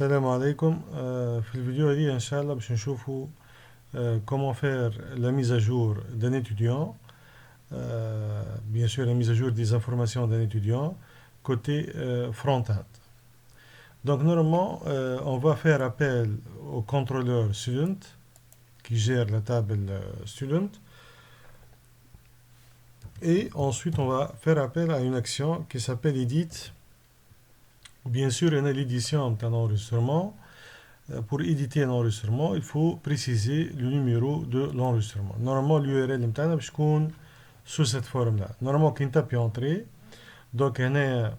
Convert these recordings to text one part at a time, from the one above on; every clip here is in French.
السلام عليكم. في الفيديو هذه إن شاء الله باش نشوفوا comment faire la mise à jour d'un étudiant, bien sûr la mise à jour des informations d'un étudiant côté front-end. Donc normalement on va faire appel au contrôleur student qui gère la table student et ensuite on va faire appel à une action qui s'appelle edit. Bien sûr, il y a l'édition d'un enregistrement. Pour éditer un enregistrement, il faut préciser le numéro de l'enregistrement. Normalement, l'URL متاعنا باش تكون sous cette forme-là. Normalement, quand tu entrer, donc هنا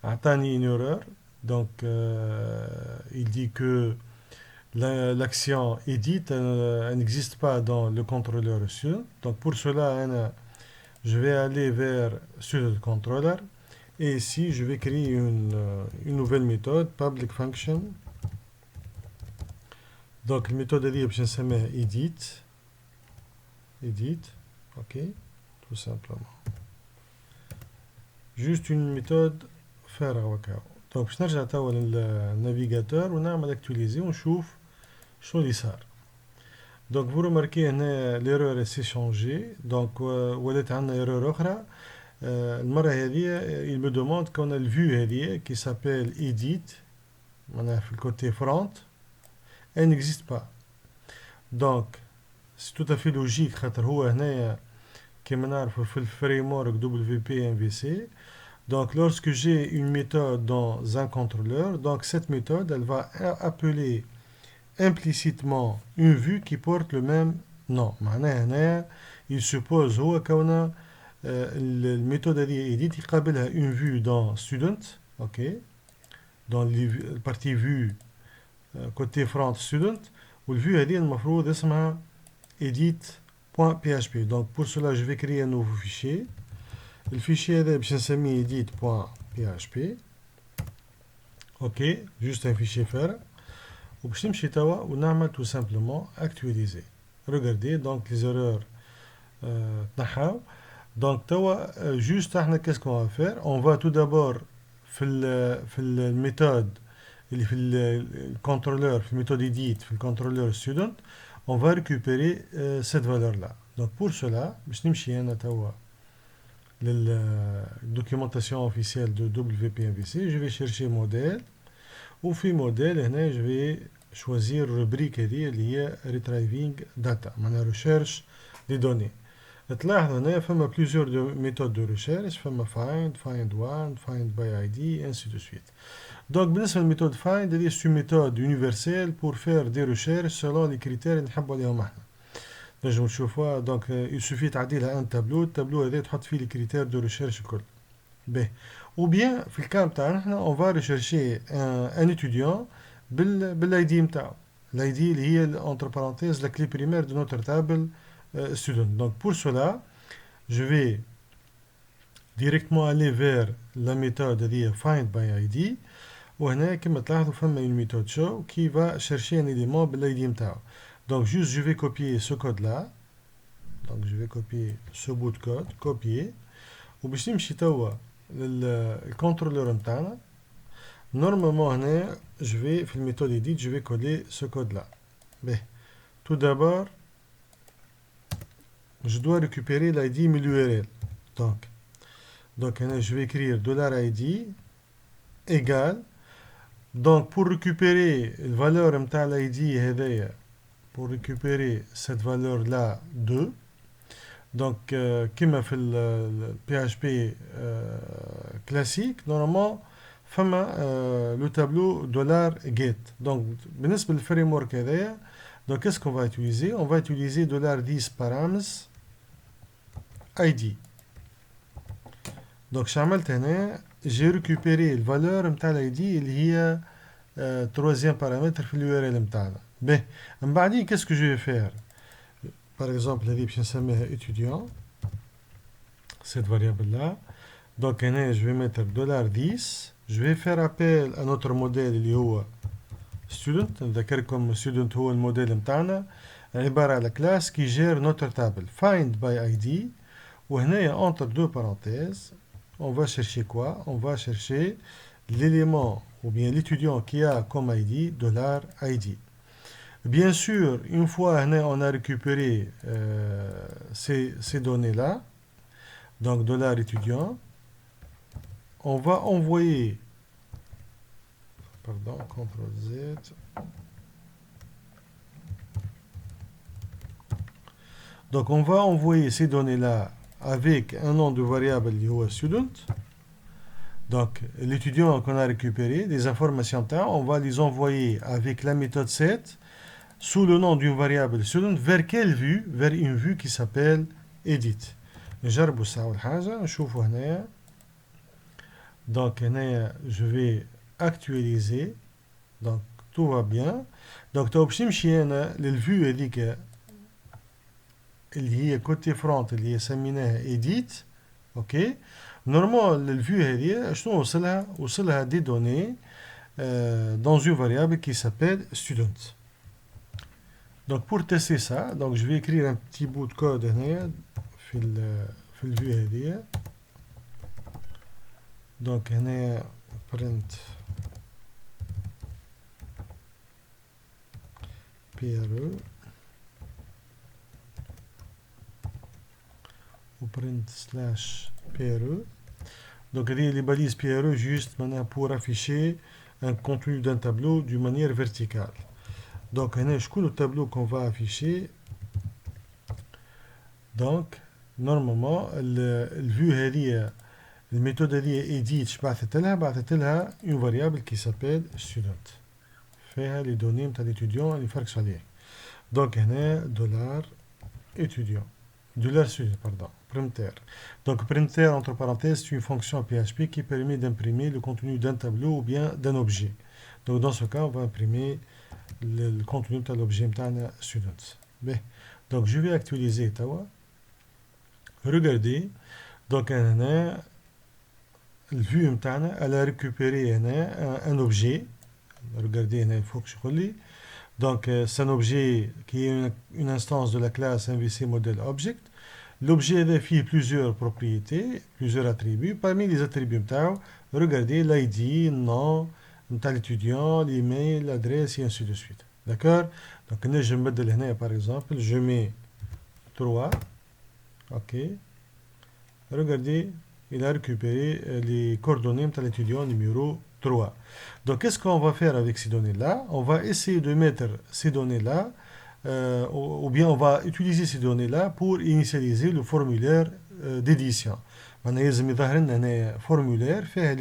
عطاني une erreur. Donc il dit que l'action edit elle n'existe pas dans le contrôleur student. Donc pour cela, je vais aller vers student controller et ici je vais créer une nouvelle méthode public function. Donc la méthode هذه باش نسميها edit, ok, tout simplement. Juste une méthode فارغة وكاو. donc باش نرجع توا للنافيغاتور ونعمل اكتواليزي ونشوف شنو اللي صار. donc vous remarquez هنا l'erreur s'est changée, donc ولات عندنا erreur أخرى. المرة هذه il me demande qu'on a le vue هذه qui s'appelle edit معناها في الكوتي front. Elle n'existe pas. Donc, c'est tout à fait logique خاطر هو هنايا كما نعرفوا في الفريمورك WP MVC. Donc, lorsque j'ai une méthode dans un contrôleur, donc cette méthode, elle va appeler implicitement une vue qui porte le même nom. معناها هنايا il suppose هو كونه الميثode هذه edit يقابلها une vue dans student, ok, dans la partie vue côté front student, والvue هذه المفروض اسمها edit.php. donc pour cela je vais créer un nouveau fichier. الفيشي هذا باش نسميه edit.php, ok, juste un fichier فارغ. وباش نمشي توا ونعمل tout simplement actualiser. regardez donc les erreurs تنحاو. donc توا juste احنا qu'est-ce qu'on va faire, on va tout d'abord في الميثود اللي في الكنترولور في méthode edit في الكنترولور student on va récupérer cette valeur là. donc pour cela باش نمشي انا توا للdocumentation officielle de WPMVC, je vais chercher modèle وفي modèle هنا je vais choisir rubrique هذه اللي هي retrieving data معناها recherche des données. تلاحظوا هنا فما plusieurs méthodes de recherche, فما find one, find by ID, ainsi de suite. donc بالنسبة للميثود find هذه c'est une méthode universelle pour faire des recherches selon les critères اللي نحبوا عليهم احنا. نجموا نشوفوها. donc il suffit تعديلها un tableau, التابلو هذا تحط فيه les critères de recherche الكل. باهي. ou bien في الكام تاعنا احنا on va rechercher un étudiant بالاي دي نتاعو. الاي دي اللي هي entre parenthèses la clé primaire de notre table student. donc pour cela je vais directement aller vers la méthode هذه find by ID. وهنا كما تلاحظوا فما une méthode show qui va chercher un élément بالاي دي نتاعو. donc juste je vais copier ce code là. donc je vais copier ce bout de code, copier. وباش نمشي توا للكنترولور نتاعنا. normalement هنا je vais في الميثود edit je vais coller ce code là. باهي. tout d'abord je dois récupérer l'ID من l'URL. donc هنا je vais écrire $id égale. donc pour récupérer la valeur نتاع l'ID هذايا, pour récupérer cette valeur là 2, donc كما في le PHP classique normalement فما le tableau $get. donc بالنسبة للفريمورك هذايا, donc qu'est-ce qu'on va utiliser, on va utiliser $10 params ID. donc شعملت هنا j'ai récupéré la valeur نتاع l'ID اللي هي troisième paramètre في l'URL نتاعنا. باهي. من بعدين qu'est-ce que je vais faire, par exemple هذه باش نسميها étudiant, cette variable là. donc هنا je vais mettre $10. je vais faire appel à notre modèle اللي هو student. نذكركم student هو الموديل نتاعنا, عبارة على classe qui gère notre table find by ID. وهنا entre deux parenthèses on va chercher quoi, on va chercher l'élément ou bien l'étudiant qui a comme ID $ID. Bien sûr, une fois on a récupéré ces données-là, donc $étudiant, on va envoyer, pardon, CTRL Z. Donc on va envoyer ces données-là avec un nom de variable lié au student. Donc l'étudiant qu'on a récupéré, des informations temps, on va les envoyer avec la méthode set sous le nom d'une variable student vers quelle vue? Vers une vue qui s'appelle edit. نجربوا الساعة أول حاجة نشوفوا هنايا. Donc هنايا je vais actualiser. Donc tout va bien. Donc تو باش نمشي أنا للفيو هذيك اللي هي كوتي فرونت اللي هي سميناها edit. اوكي نورمال الفيو هذه شنو وصلها دي دوني dans une variable qui s'appelle student. Donc pour tester ça, donc je vais écrire un petit bout de code هنا في الفيو هذه. Donc هنا print PRE ou print slash PRE. Donc les balises PRE juste maintenant pour afficher un contenu d'un tableau d'une manière verticale. Donc le tableau qu'on va afficher. Donc normalement le vue هذه الميثode هذه edit بعثت لها une variable qui s'appelle student فيها les données نتاع l'étudiant اللي فرقش عليه. Donc هنا $étudiant $student pardon printer. Donc printer entre parenthèses c'est une fonction PHP qui permet d'imprimer le contenu d'un tableau ou bien d'un objet. Donc dans ce cas on va imprimer le contenu de l'objet نتاعنا student. Bien. Donc je vais actualiser توا. Regardez. Donc هنا الفيو نتاعنا elle a récupéré هنا un objet. Regardez هنا فوق شغل لي. Donc c'est un objet qui est une instance de la classe MVC Model Object. L'objet a plusieurs propriétés, plusieurs attributs. Parmi les attributs regardez l'ID, le nom de l'étudiant, l'email, l'adresse et ainsi de suite. D'accord? Donc je vais mettre par exemple, je mets 3. Ok. Regardez, il a récupéré les coordonnées de l'étudiant numéro 3. Donc qu'est-ce qu'on va faire avec ces données-là? On va essayer de mettre ces données-là ou bien on va utiliser ces données-là pour initialiser le formulaire d'édition. On a un formulaire fait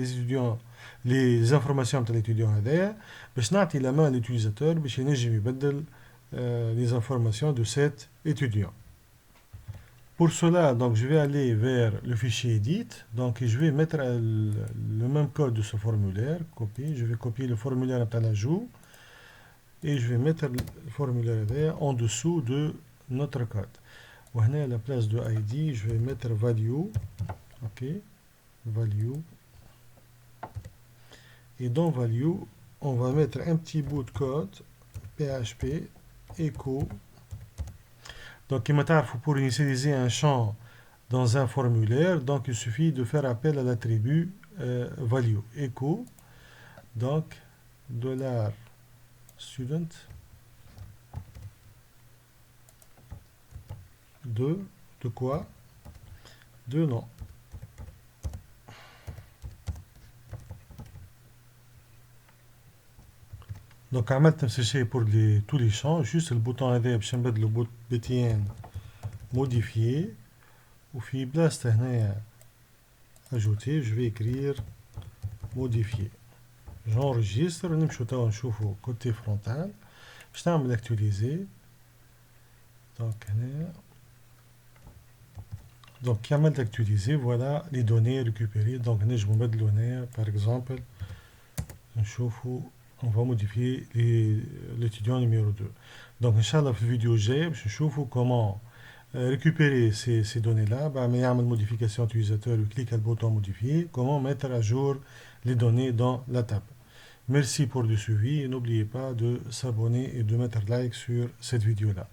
les informations de l'étudiant هذايا باش نعطي la main à l'utilisateur باش ينجم يبدل les informations de cet étudiant. Pour cela, donc je vais aller vers le fichier edit. Donc je vais mettre le même code de ce formulaire, copier. Je vais copier le formulaire à l'ajout. Et je vais mettre le formulaire en dessous de notre code. À la place de ID, je vais mettre value. Ok, value. Et dans value, on va mettre un petit bout de code PHP echo. Donc pour initialiser un champ dans un formulaire, donc il suffit de faire appel à l'attribut value echo. Donc $student de quoi? De nom. Donc عملت نفس الشيء pour tous les champs, juste le bouton هذا باش نبدلو بوت بتين modifier وفي بلاصة هنايا ajouter je vais écrire modifier. J'enregistre نمشو توا نشوفو côté frontal باش نعمل actualiser. Donc هنايا donc كي عملت actualiser voilà les données récupérées. Donc نجمو نبدلو هنايا par exemple نشوفو on va modifier l'étudiant numéro 2. Donc, Inch'Allah, dans la vidéo, je vais voir comment récupérer ces données-là. Il y a une modification utilisateur, clique sur le bouton modifier. Comment mettre à jour les données dans la table. Merci pour le suivi et n'oubliez pas de s'abonner et de mettre like sur cette vidéo-là.